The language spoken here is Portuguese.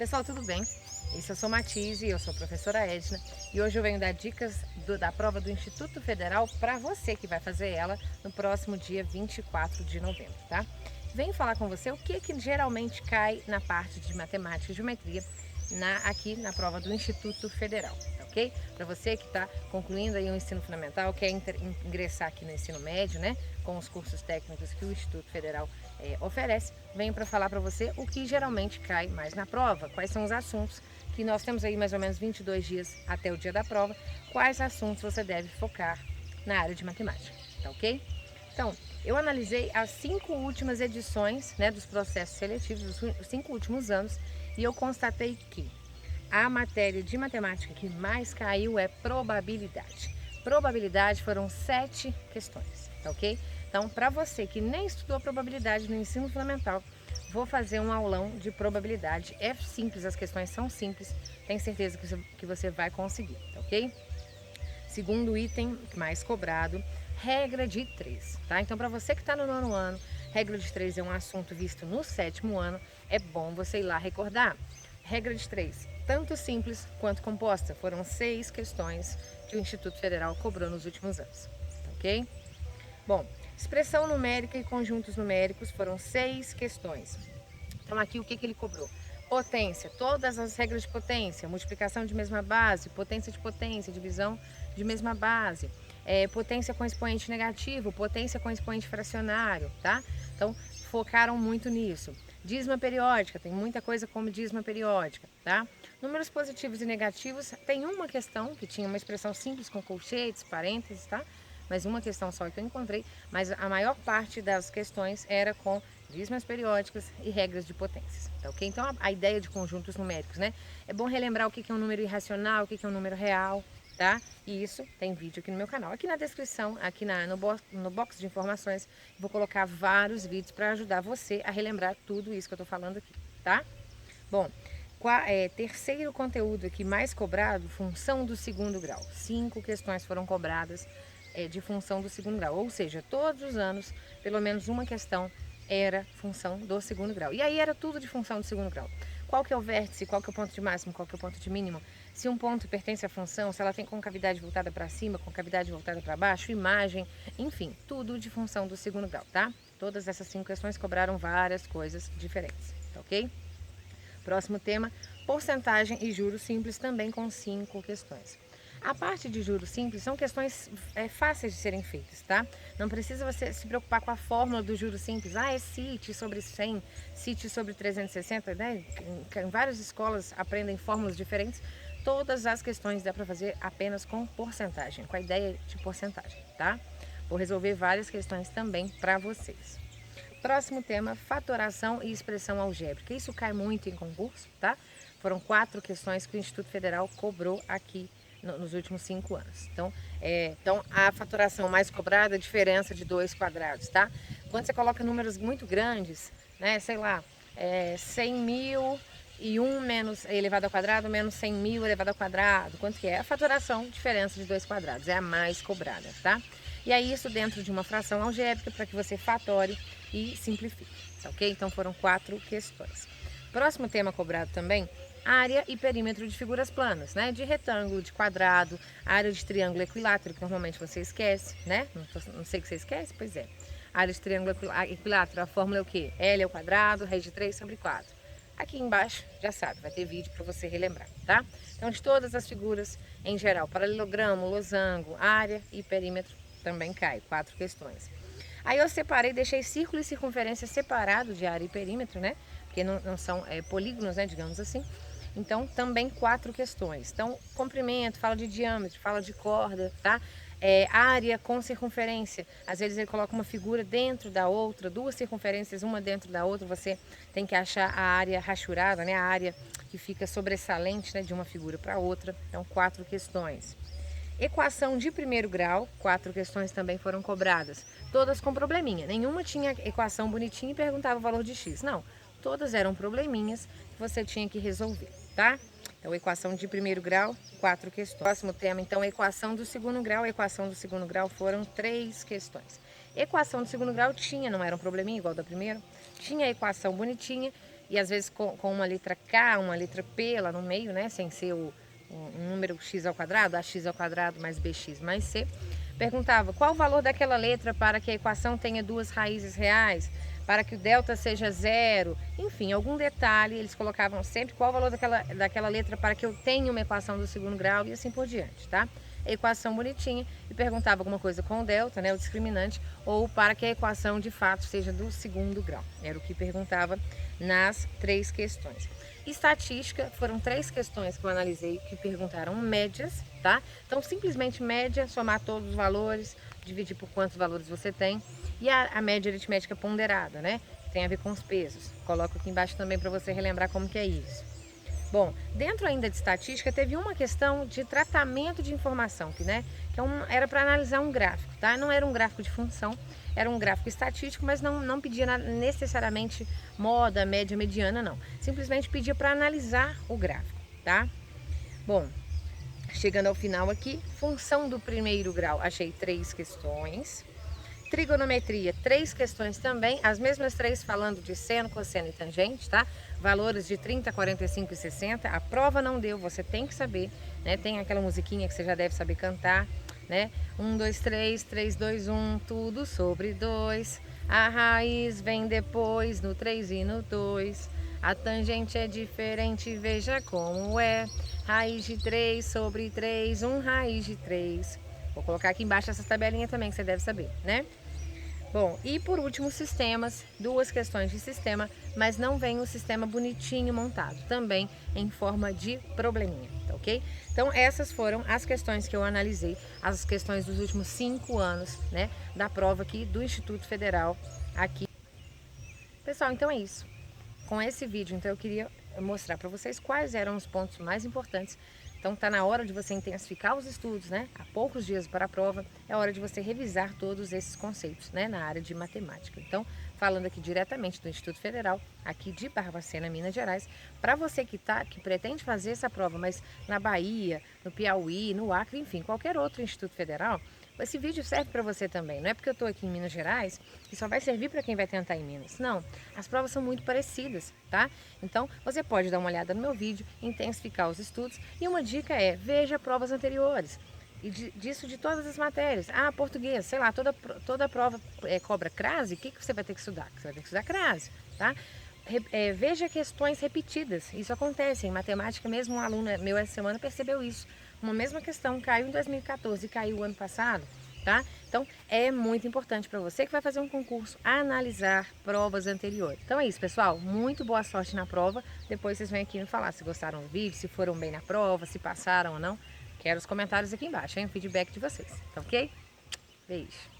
Pessoal, tudo bem? Eu sou Matise, eu sou a professora Edna e hoje eu venho dar dicas da prova do Instituto Federal para você que vai fazer ela no próximo dia 24 de novembro, tá? Venho falar com você o que geralmente cai na parte de matemática e geometria aqui na prova do Instituto Federal, tá ok? Para você que está concluindo aí o ensino fundamental, quer ingressar aqui no ensino médio, né? Com os cursos técnicos que o Instituto Federal oferece, venho para falar para você o que geralmente cai mais na prova, quais são os assuntos que nós temos aí mais ou menos 22 dias até o dia da prova, quais assuntos você deve focar na área de matemática, tá ok? Então, eu analisei as 5 últimas edições, né, dos processos seletivos, os 5 últimos anos, e eu constatei que a matéria de matemática que mais caiu é probabilidade. Probabilidade foram 7 questões, tá ok? Então, para você que nem estudou probabilidade no ensino fundamental, vou fazer um aulão de probabilidade. É simples, as questões são simples, tenho certeza que você vai conseguir, tá ok? Segundo item mais cobrado, regra de 3, tá? Então, para você que está no 9º ano, regra de 3 é um assunto visto no 7º ano, é bom você ir lá recordar. Regra de 3, tanto simples quanto composta, foram 6 questões que o Instituto Federal cobrou nos últimos anos, tá ok? Bom, expressão numérica e conjuntos numéricos foram 6 questões. Então, aqui o que ele cobrou? Potência, todas as regras de potência, multiplicação de mesma base, potência de potência, divisão de mesma base, potência com expoente negativo, potência com expoente fracionário, tá? Então, focaram muito nisso. Dízima periódica, tem muita coisa como dízima periódica, tá? Números positivos e negativos, tem uma questão que tinha uma expressão simples com colchetes, parênteses, tá? Mas uma questão só que eu encontrei, mas a maior parte das questões era com dízimas periódicas e regras de potências, tá ok? Então a ideia de conjuntos numéricos, né? É bom relembrar o que é um número irracional, o que é um número real, tá? E isso tem vídeo aqui no meu canal. Aqui na descrição, aqui no box de informações, vou colocar vários vídeos para ajudar você a relembrar tudo isso que eu tô falando aqui, tá? Bom, terceiro conteúdo aqui mais cobrado, função do segundo grau. 5 questões foram cobradas de função do segundo grau, ou seja, todos os anos, pelo menos uma questão era função do segundo grau. E aí era tudo de função do segundo grau. Qual que é o vértice, qual que é o ponto de máximo, qual que é o ponto de mínimo, se um ponto pertence à função, se ela tem concavidade voltada para cima, concavidade voltada para baixo, imagem, enfim, tudo de função do segundo grau, tá? Todas essas 5 questões cobraram várias coisas diferentes, tá ok? Próximo tema, porcentagem e juros simples, também com 5 questões. A parte de juros simples são questões fáceis de serem feitas, tá? Não precisa você se preocupar com a fórmula do juros simples. Ah, é CIT sobre 100, CIT sobre 360, né? Em várias escolas aprendem fórmulas diferentes. Todas as questões dá para fazer apenas com porcentagem, com a ideia de porcentagem, tá? Vou resolver várias questões também para vocês. Próximo tema, fatoração e expressão algébrica. Isso cai muito em concurso, tá? Foram 4 questões que o Instituto Federal cobrou aqui nos últimos 5 anos. Então, a fatoração mais cobrada é a diferença de 2 quadrados, tá? Quando você coloca números muito grandes, né, sei lá, 100 mil e 1 menos elevado ao quadrado menos 100 mil elevado ao quadrado, quanto que é? A fatoração, diferença de 2 quadrados, é a mais cobrada, tá? E aí isso dentro de uma fração algébrica para que você fatore e simplifique, tá ok? Então foram 4 questões. Próximo tema cobrado também, área e perímetro de figuras planas, né? De retângulo, de quadrado, área de triângulo equilátero, que normalmente você esquece, né? Não sei que você esquece, pois é. Área de triângulo equilátero, a fórmula é o quê? L ao quadrado, raiz de 3 sobre 4. Aqui embaixo, já sabe, vai ter vídeo para você relembrar, tá? Então, de todas as figuras, em geral, paralelogramo, losango, área e perímetro, também cai, 4 questões. Aí eu separei, deixei círculo e circunferência separado de área e perímetro, né? Porque não são polígonos, né, digamos assim. Então, também 4 questões. Então, comprimento, fala de diâmetro, fala de corda, tá? Área com circunferência. Às vezes ele coloca uma figura dentro da outra, 2 circunferências, uma dentro da outra. Você tem que achar a área rachurada, né? A área que fica sobressalente, né, de uma figura para outra. Então, 4 questões. Equação de primeiro grau, 4 questões também foram cobradas, todas com probleminha. Nenhuma tinha equação bonitinha e perguntava o valor de x. Não, todas eram probleminhas que você tinha que resolver, tá? Então, equação de primeiro grau, 4 questões. Próximo tema, então, equação do segundo grau. Equação do segundo grau foram 3 questões. Equação do segundo grau tinha, não era um probleminha igual da primeira, tinha a equação bonitinha e às vezes com uma letra K, uma letra P lá no meio, né? Sem ser um número x ao quadrado, ax ao quadrado mais bx mais c. Perguntava qual o valor daquela letra para que a equação tenha duas raízes reais, para que o delta seja zero, enfim, algum detalhe, eles colocavam sempre qual o valor daquela letra para que eu tenha uma equação do segundo grau e assim por diante, tá? A equação bonitinha e perguntava alguma coisa com o delta, né, o discriminante, ou para que a equação de fato seja do segundo grau. Era o que perguntava nas 3 questões. Estatística, foram 3 questões que eu analisei que perguntaram médias, tá? Então, simplesmente média, somar todos os valores, dividir por quantos valores você tem. E a média aritmética ponderada, né? Tem a ver com os pesos. Coloco aqui embaixo também para você relembrar como que é isso. Bom, dentro ainda de estatística, teve uma questão de tratamento de informação, que era para analisar um gráfico, tá? Não era um gráfico de função, era um gráfico estatístico, mas não pedia necessariamente moda, média, mediana, não. Simplesmente pedia para analisar o gráfico, tá? Bom, chegando ao final aqui, função do primeiro grau, achei 3 questões. Trigonometria, 3 questões também, as mesmas 3 falando de seno, cosseno e tangente, tá? Valores de 30, 45 e 60. A prova não deu, você tem que saber, né? Tem aquela musiquinha que você já deve saber cantar, né? 1, 2, 3, 3, 2, 1, tudo sobre 2. A raiz vem depois no 3 e no 2. A tangente é diferente, veja como é. Raiz de 3 sobre 3, 1 raiz de 3. Vou colocar aqui embaixo essas tabelinhas também que você deve saber, né? Bom, e por último, sistemas, 2 questões de sistema, mas não vem o sistema bonitinho montado, também em forma de probleminha, tá ok? Então essas foram as questões que eu analisei, as questões dos últimos 5 anos, né, da prova aqui do Instituto Federal aqui. Pessoal, então é isso. Com esse vídeo, então eu queria mostrar para vocês quais eram os pontos mais importantes. Então tá na hora de você intensificar os estudos, né? Há poucos dias para a prova, é hora de você revisar todos esses conceitos, né? Na área de matemática. Então, falando aqui diretamente do Instituto Federal, aqui de Barbacena, Minas Gerais, para você que pretende fazer essa prova, mas na Bahia, no Piauí, no Acre, enfim, qualquer outro Instituto Federal, esse vídeo serve para você também. Não é porque eu estou aqui em Minas Gerais que só vai servir para quem vai tentar em Minas. Não, as provas são muito parecidas, tá? Então, você pode dar uma olhada no meu vídeo, intensificar os estudos. E uma dica é, veja provas anteriores. E disso de todas as matérias. Ah, português, sei lá, toda prova cobra crase, o que você vai ter que estudar? Você vai ter que estudar crase, tá? Veja questões repetidas. Isso acontece em matemática, mesmo um aluno meu essa semana percebeu isso. Uma mesma questão caiu em 2014 e caiu o ano passado, tá? Então é muito importante para você que vai fazer um concurso analisar provas anteriores. Então é isso, pessoal. Muito boa sorte na prova. Depois vocês vêm aqui me falar se gostaram do vídeo, se foram bem na prova, se passaram ou não. Quero os comentários aqui embaixo, hein? O feedback de vocês, tá ok? Beijo!